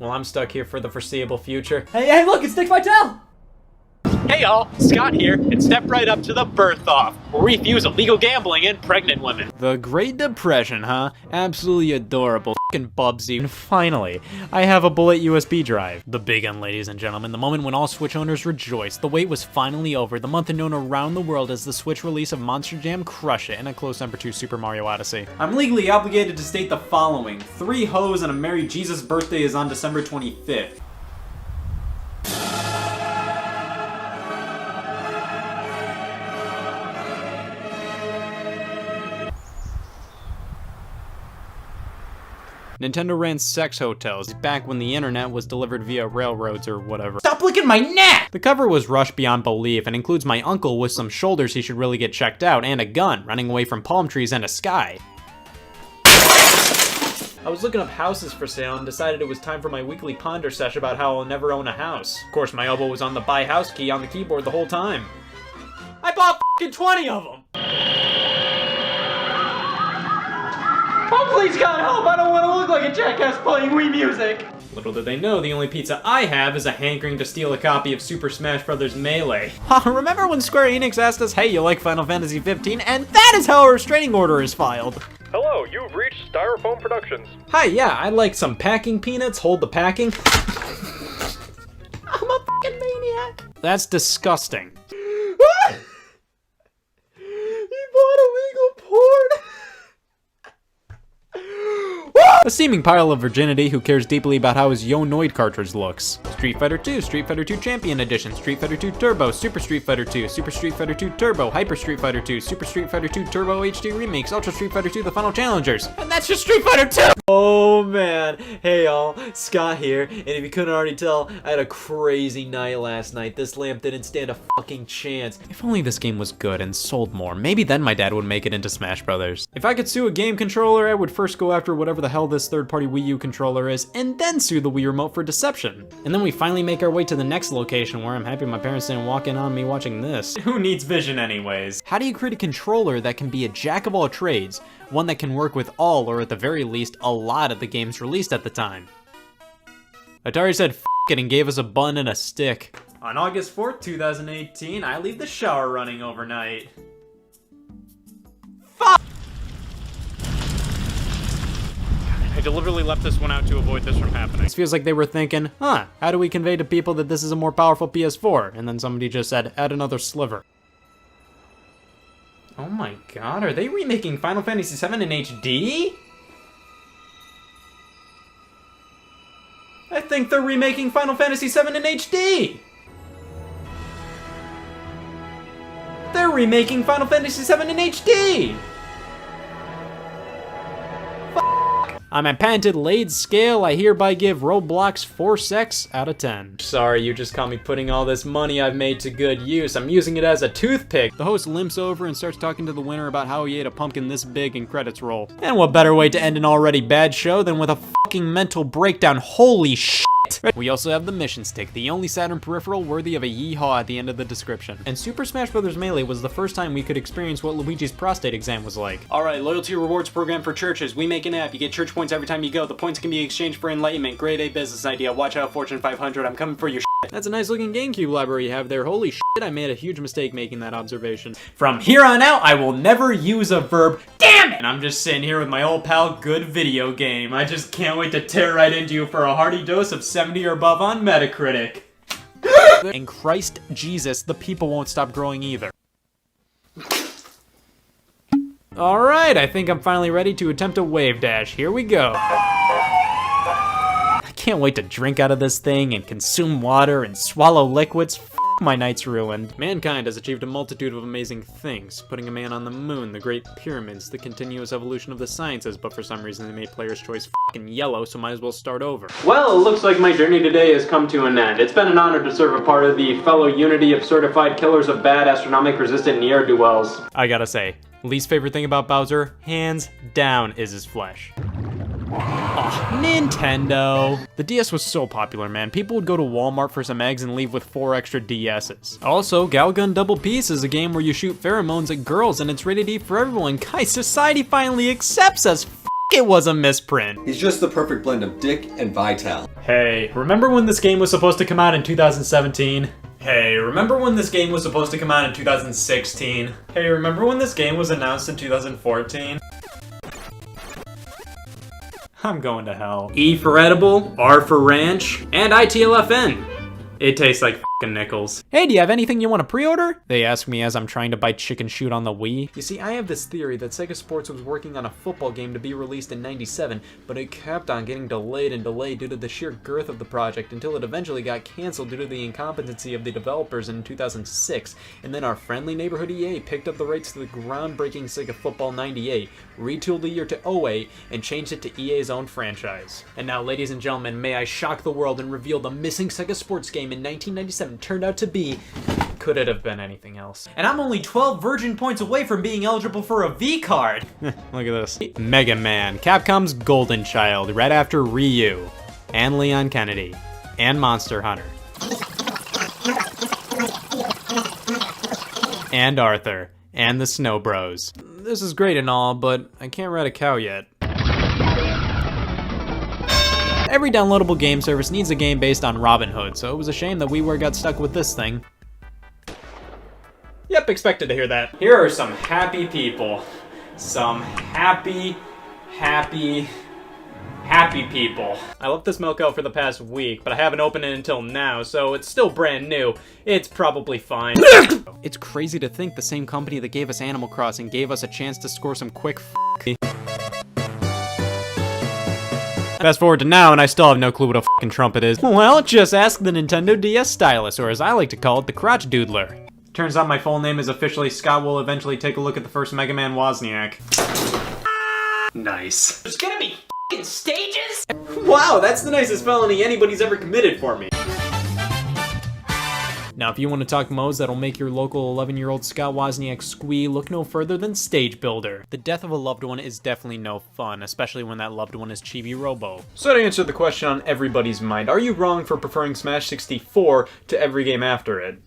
Well, I'm stuck here for the foreseeable future. Hey, look, it's Dick Vitale! Hey y'all, Scott here, and step right up to the Birth Off, where we fuse illegal gambling in pregnant women. The Great Depression, huh? Absolutely adorable. F***ing Bubsy. And finally, I have a bullet USB drive. The big one, ladies and gentlemen. The moment when all Switch owners rejoiced. The wait was finally over. The month known around the world as the Switch release of Monster Jam Crush It! And a close number 2 Super Mario Odyssey. I'm legally obligated to state the following. 3 hoes and a Merry Jesus birthday is on December 25th. Nintendo ran sex hotels back when the internet was delivered via railroads or whatever. Stop licking my neck! The cover was rushed beyond belief and includes my uncle with some shoulders he should really get checked out and a gun running away from palm trees and a sky. I was looking up houses for sale and decided it was time for my weekly ponder sesh about how I'll never own a house. Of course, my elbow was on the buy house key on the keyboard the whole time. I bought f***ing 20 of them! Oh, please, God, help! I don't want to look like a jackass playing Wii music! Little did they know, the only pizza I have is a hankering to steal a copy of Super Smash Bros. Melee. Remember when Square Enix asked us, hey, you like Final Fantasy 15? And that is how a restraining order is filed. Hello, you've reached Styrofoam Productions. Hi, yeah, I'd like some packing peanuts, hold the packing. I'm a fucking maniac. That's disgusting. He bought illegal porn. A seeming pile of virginity who cares deeply about how his Yo-Noid cartridge looks. Street Fighter 2, Street Fighter 2 Champion Edition, Street Fighter 2 Turbo, Super Street Fighter 2, Super Street Fighter 2 Turbo, Hyper Street Fighter 2, Super Street Fighter 2 Turbo HD Remakes, Ultra Street Fighter 2 The Final Challengers. And that's just Street Fighter 2! Oh man, hey y'all, Scott here, and if you couldn't already tell, I had a crazy night last night. This lamp didn't stand a fucking chance. If only this game was good and sold more, maybe then my dad would make it into Smash Brothers. If I could sue a game controller, I would first go after whatever the hell this third-party Wii U controller is, and then sue the Wii Remote for deception. And then we finally make our way to the next location where I'm happy my parents didn't walk in on me watching this. Who needs vision anyways? How do you create a controller that can be a jack of all trades, one that can work with all, or at the very least, a lot of the games released at the time? Atari said f it and gave us a button and a stick. On August 4th, 2018, I leave the shower running overnight. I deliberately left this one out to avoid this from happening. This feels like they were thinking, huh, how do we convey to people that this is a more powerful PS4? And then somebody just said, add another sliver. Oh my god, are they remaking Final Fantasy VII in HD? I think they're remaking Final Fantasy VII in HD! They're remaking Final Fantasy VII in HD! On my patented Lade scale, I hereby give Roblox 4 sex out of 10. Sorry, you just caught me putting all this money I've made to good use. I'm using it as a toothpick. The host limps over and starts talking to the winner about how he ate a pumpkin this big and credits roll. And what better way to end an already bad show than with a fucking mental breakdown, holy shit. We also have the mission stick, the only Saturn peripheral worthy of a yeehaw at the end of the description. And Super Smash Bros. Melee was the first time we could experience what Luigi's prostate exam was like. Alright, loyalty rewards program for churches. We make an app, you get church points every time you go. The points can be exchanged for enlightenment. Grade A business idea. Watch out, Fortune 500, I'm coming for your shit. That's a nice looking GameCube library you have there. Holy shit, I made a huge mistake making that observation. From here on out, I will never use a verb. Damn it! And I'm just sitting here with my old pal, Good Video Game. I just can't wait to tear right into you for a hearty dose of 70 or above on Metacritic. And Christ Jesus, the people won't stop growing either. Alright, I think I'm finally ready to attempt a wave dash. Here we go. I can't wait to drink out of this thing and consume water and swallow liquids. My night's ruined. Mankind has achieved a multitude of amazing things, putting a man on the moon, the Great Pyramids, the continuous evolution of the sciences, but for some reason they made player's choice f***ing yellow, so might as well start over. Well, it looks like my journey today has come to an end. It's been an honor to serve a part of the fellow unity of certified killers of bad astronomic resistant ne'er-do-wells. I gotta say, least favorite thing about Bowser, hands down, is his flesh. Oh, Nintendo. The DS was so popular, man. People would go to Walmart for some eggs and leave with 4 extra DSs. Also, Galgun Double Peace is a game where you shoot pheromones at girls and it's rated E for everyone. Guys, society finally accepts us. it was a misprint. He's just the perfect blend of Dick and Vital. Hey, remember when this game was supposed to come out in 2017? Hey, remember when this game was supposed to come out in 2016? Hey, remember when this game was announced in 2014? I'm going to hell. E for edible, R for ranch, and ITLFN. It tastes like f***ing nickels. Hey, do you have anything you want to pre-order? They ask me as I'm trying to buy chicken shoot on the Wii. You see, I have this theory that Sega Sports was working on a football game to be released in '97, but it kept on getting delayed and delayed due to the sheer girth of the project until it eventually got canceled due to the incompetency of the developers in 2006. And then our friendly neighborhood EA picked up the rights to the groundbreaking Sega Football 98, retooled the year to 08, and changed it to EA's own franchise. And now, ladies and gentlemen, may I shock the world and reveal the missing Sega Sports game in 1997 turned out to be... could it have been anything else? And I'm only 12 virgin points away from being eligible for a V-card! Look at this. Mega Man, Capcom's golden child, right after Ryu, and Leon Kennedy, and Monster Hunter. And Arthur, and the Snow Bros. This is great and all, but I can't ride a cow yet. Every downloadable game service needs a game based on Robin Hood, so it was a shame that WiiWare got stuck with this thing. Yep, expected to hear that. Here are some happy people. Some happy people. I left this milk out for the past week, but I haven't opened it until now, so it's still brand new. It's probably fine. It's crazy to think the same company that gave us Animal Crossing gave us a chance to score some quick f***. Fast forward to now, and I still have no clue what a f***ing trumpet is. Well, just ask the Nintendo DS Stylus, or as I like to call it, the Crotch Doodler. Turns out my full name is officially Scott will eventually take a look at the first Mega Man Wozniak. Nice. There's gonna be f***ing stages? Wow, that's the nicest felony anybody's ever committed for me. Now, if you want to talk modes that'll make your local 11-year-old Scott Wozniak squee, look no further than Stage Builder. The death of a loved one is definitely no fun, especially when that loved one is Chibi Robo. So to answer the question on everybody's mind, are you wrong for preferring Smash 64 to every game after it?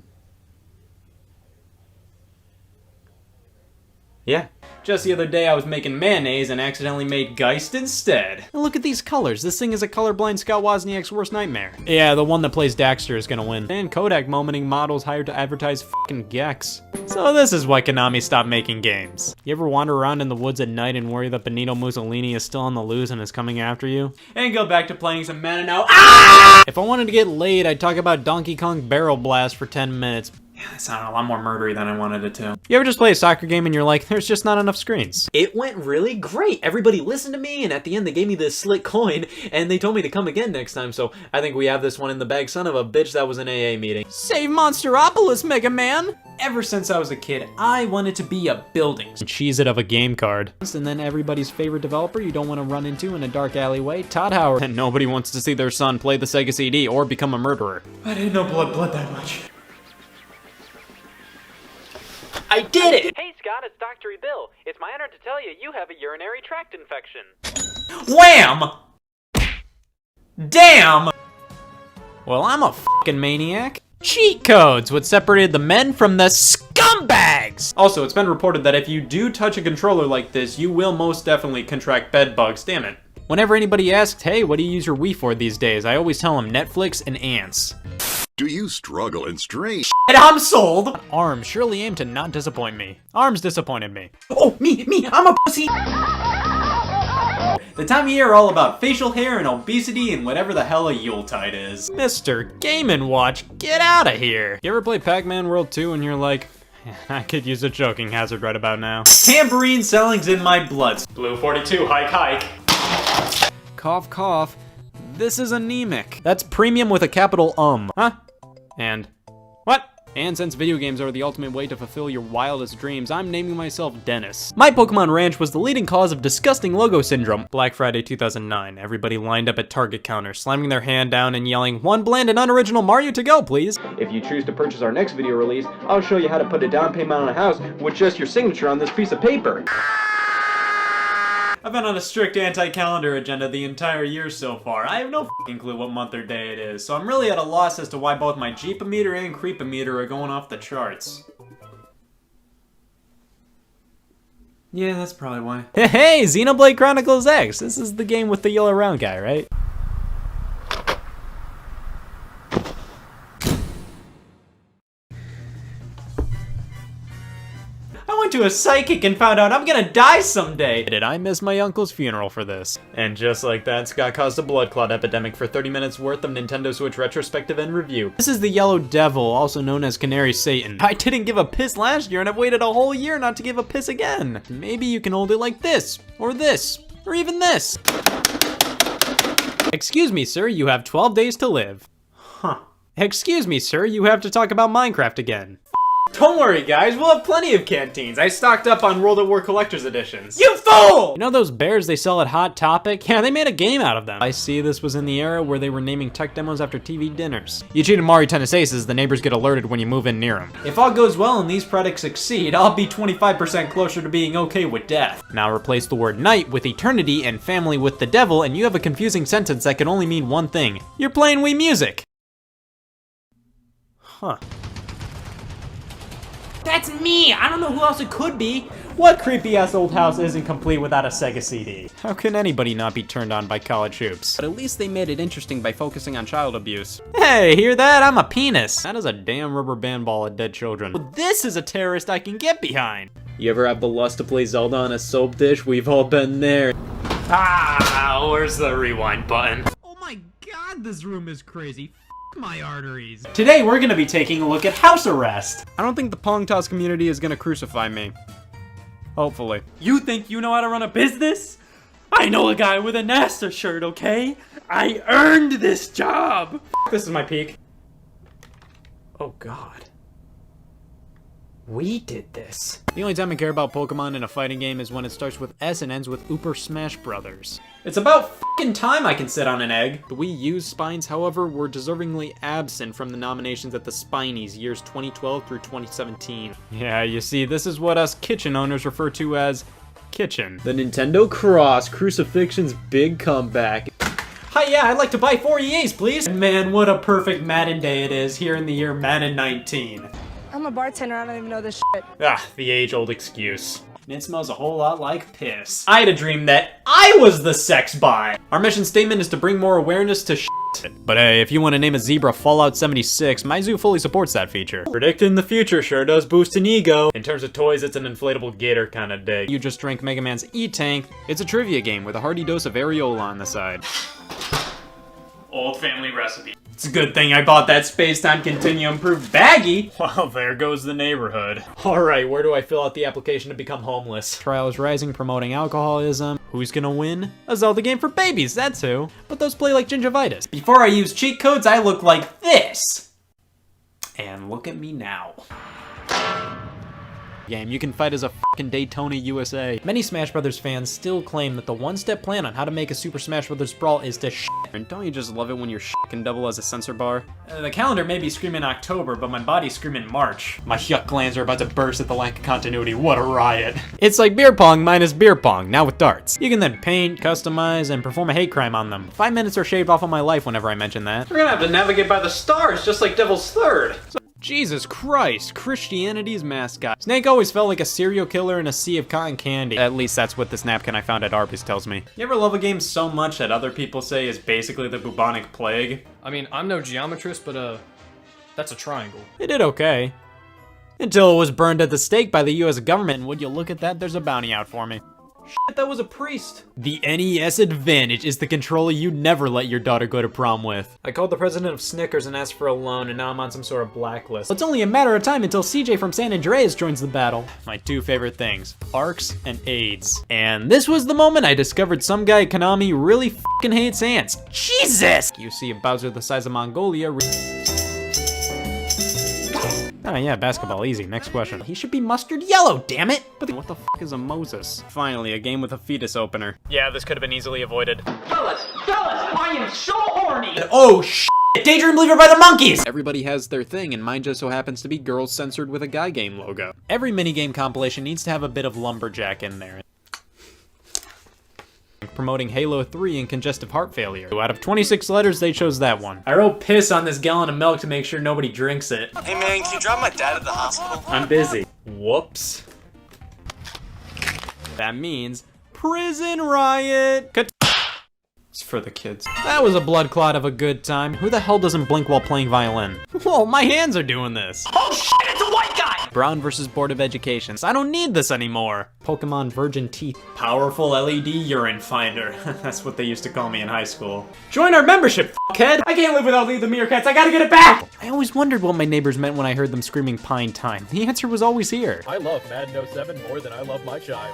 Yeah. Just the other day I was making mayonnaise and accidentally made Geist instead. And look at these colors. This thing is a colorblind Scott Wozniak's worst nightmare. Yeah, the one that plays Daxter is gonna win. And Kodak momenting models hired to advertise f***ing Gex. So this is why Konami stopped making games. You ever wander around in the woods at night and worry that Benito Mussolini is still on the loose and is coming after you? And go back to playing some Mana now. Ah! If I wanted to get laid, I'd talk about Donkey Kong Barrel Blast for 10 minutes. Yeah, that sounded a lot more murdery than I wanted it to. You ever just play a soccer game and you're like, there's just not enough screens? It went really great. Everybody listened to me, and at the end they gave me this slick coin, and they told me to come again next time, so I think we have this one in the bag. Son of a bitch, that was an AA meeting. Save Monsteropolis, Mega Man! Ever since I was a kid, I wanted to be a building. Cheese it of a game card. And then everybody's favorite developer you don't want to run into in a dark alleyway, Todd Howard. And nobody wants to see their son play the Sega CD or become a murderer. I didn't know blood that much. I did it! Hey Scott, it's Dr. Bill. It's my honor to tell you, you have a urinary tract infection. Wham! Damn! Well, I'm a fucking maniac. Cheat codes, what separated the men from the scumbags! Also, it's been reported that if you do touch a controller like this, you will most definitely contract bed bugs, damn it. Whenever anybody asks, hey, what do you use your Wii for these days? I always tell them Netflix and ants. Do you struggle in strange? And I'm sold! ARMS surely aimed to not disappoint me. ARMS disappointed me. Oh, me, I'm a pussy! The time of year all about facial hair and obesity and whatever the hell a Yuletide is. Mr. Game & Watch, get out of here! You ever play Pac-Man World 2 and you're like, I could use a choking hazard right about now. Tambourine selling's in my blood. Blue 42, hike. Cough, cough. This is anemic. That's premium with a capital Huh? And what? And since video games are the ultimate way to fulfill your wildest dreams, I'm naming myself Dennis. My Pokemon Ranch was the leading cause of disgusting logo syndrome. Black Friday 2009, everybody lined up at Target counters, slamming their hand down and yelling, "One bland and unoriginal Mario to go, please." If you choose to purchase our next video release, I'll show you how to put a down payment on a house with just your signature on this piece of paper. I've been on a strict anti-calendar agenda the entire year so far. I have no f***ing clue what month or day it is, so I'm really at a loss as to why both my Jeepometer and Creepometer are going off the charts. Yeah, that's probably why. Hey, Xenoblade Chronicles X! This is the game with the yellow round guy, right? I went to a psychic and found out I'm gonna die someday! Did I miss my uncle's funeral for this? And just like that, Scott caused a blood clot epidemic for 30 minutes worth of Nintendo Switch retrospective and review. This is the Yellow Devil, also known as Canary Satan. I didn't give a piss last year and I've waited a whole year not to give a piss again. Maybe you can hold it like this, or even this. Excuse me, sir, you have 12 days to live. Huh. Excuse me, sir, you have to talk about Minecraft again. Don't worry, guys, we'll have plenty of canteens. I stocked up on World at War Collector's Editions. You fool! You know those bears they sell at Hot Topic? Yeah, they made a game out of them. I see this was in the era where they were naming tech demos after TV dinners. You cheat at Mario Tennis Aces, the neighbors get alerted when you move in near them. If all goes well and these products succeed, I'll be 25% closer to being okay with death. Now replace the word night with eternity and family with the devil, and you have a confusing sentence that can only mean one thing. You're playing Wii Music. Huh. That's me! I don't know who else it could be! What creepy-ass old house isn't complete without a Sega CD? How can anybody not be turned on by college hoops? But at least they made it interesting by focusing on child abuse. Hey, hear that? I'm a penis! That is a damn rubber band ball of dead children. Well, this is a terrorist I can get behind! You ever have the lust to play Zelda on a soap dish? We've all been there. Ah, where's the rewind button? Oh my god, this room is crazy. My arteries. Today we're gonna be taking a look at house arrest. I don't think the Pong Toss community is gonna crucify me. Hopefully. You think you know how to run a business? I know a guy with a NASA shirt, okay? I earned this job. This is my peak. Oh god. We did this. The only time I care about Pokemon in a fighting game is when it starts with S and ends with Uber Smash Brothers. It's about f***ing time I can sit on an egg. The Wii U's spines, however, were deservingly absent from the nominations at the Spinies years 2012 through 2017. Yeah, you see, this is what us kitchen owners refer to as kitchen. The Nintendo Cross, Crucifixion's big comeback. Hi, yeah, I'd like to buy 4 EAs, please. Man, what a perfect Madden day it is here in the year Madden 19. I'm a bartender, I don't even know this shit. Ah, the age-old excuse. And it smells a whole lot like piss. I had a dream that I was the sex bi. Our mission statement is to bring more awareness to shit. But hey, if you want to name a zebra Fallout 76, my zoo fully supports that feature. Predicting the future sure does boost an ego. In terms of toys, it's an inflatable gator kind of day. You just drank Mega Man's E-Tank. It's a trivia game with a hearty dose of areola on the side. Old family recipe. It's a good thing I bought that Space-Time Continuum Proof baggie. Well, there goes the neighborhood. Alright, where do I fill out the application to become homeless? Trials Rising promoting alcoholism. Who's gonna win? A Zelda game for babies, that's who. But those play like gingivitis. Before I use cheat codes, I look like this. And look at me now. Game. You can fight as a fucking Daytona USA. Many Smash Brothers fans still claim that the one-step plan on how to make a Super Smash Brothers Brawl is to shit. And don't you just love it when your shit can double as a sensor bar? The calendar may be screaming October, but my body's screaming March. My yuck glands are about to burst at the lack of continuity. What a riot. It's like beer pong minus beer pong, now with darts. You can then paint, customize, and perform a hate crime on them. 5 minutes are shaved off of my life whenever I mention that. We're gonna have to navigate by the stars, just like Devil's Third. Jesus Christ, Christianity's mascot. Snake always felt like a serial killer in a sea of cotton candy. At least that's what this napkin I found at Arby's tells me. You ever love a game so much that other people say is basically the bubonic plague? I mean, I'm no geometrist, but that's a triangle. It did okay. Until it was burned at the stake by the US government, and would you look at that, there's a bounty out for me. Shit, that was a priest. The NES Advantage is the controller you'd never let your daughter go to prom with. I called the president of Snickers and asked for a loan, and now I'm on some sort of blacklist. It's only a matter of time until CJ from San Andreas joins the battle. My 2 favorite things, ARCs and AIDS. And this was the moment I discovered some guy at Konami really fucking hates ants. Jesus! You see a Bowser the size of Mongolia. Oh yeah, basketball, easy. Next question. He should be mustard yellow, damn it! But what the fuck is a Moses? Finally, a game with a fetus opener. Yeah, this could have been easily avoided. Fellas, I am so horny! Oh shit! Daydream Believer by the Monkeys! Everybody has their thing, and mine just so happens to be girls censored with a guy game logo. Every minigame compilation needs to have a bit of lumberjack in there. Promoting Halo 3 and congestive heart failure. So out of 26 letters, they chose that one. I wrote piss on this gallon of milk to make sure nobody drinks it. Hey man, can you drop my dad at the hospital? I'm busy. Whoops. That means prison riot. It's for the kids. That was a blood clot of a good time. Who the hell doesn't blink while playing violin? Whoa, my hands are doing this. Oh shit, it's a white guy! Brown versus Board of Education. I don't need this anymore. Pokemon Virgin Teeth. Powerful LED urine finder. That's what they used to call me in high school. Join our membership, fuckhead! I can't live without Leave the Meerkats, I gotta get it back! I always wondered what my neighbors meant when I heard them screaming Pine Time. The answer was always here. I love Madden 07 more than I love my child.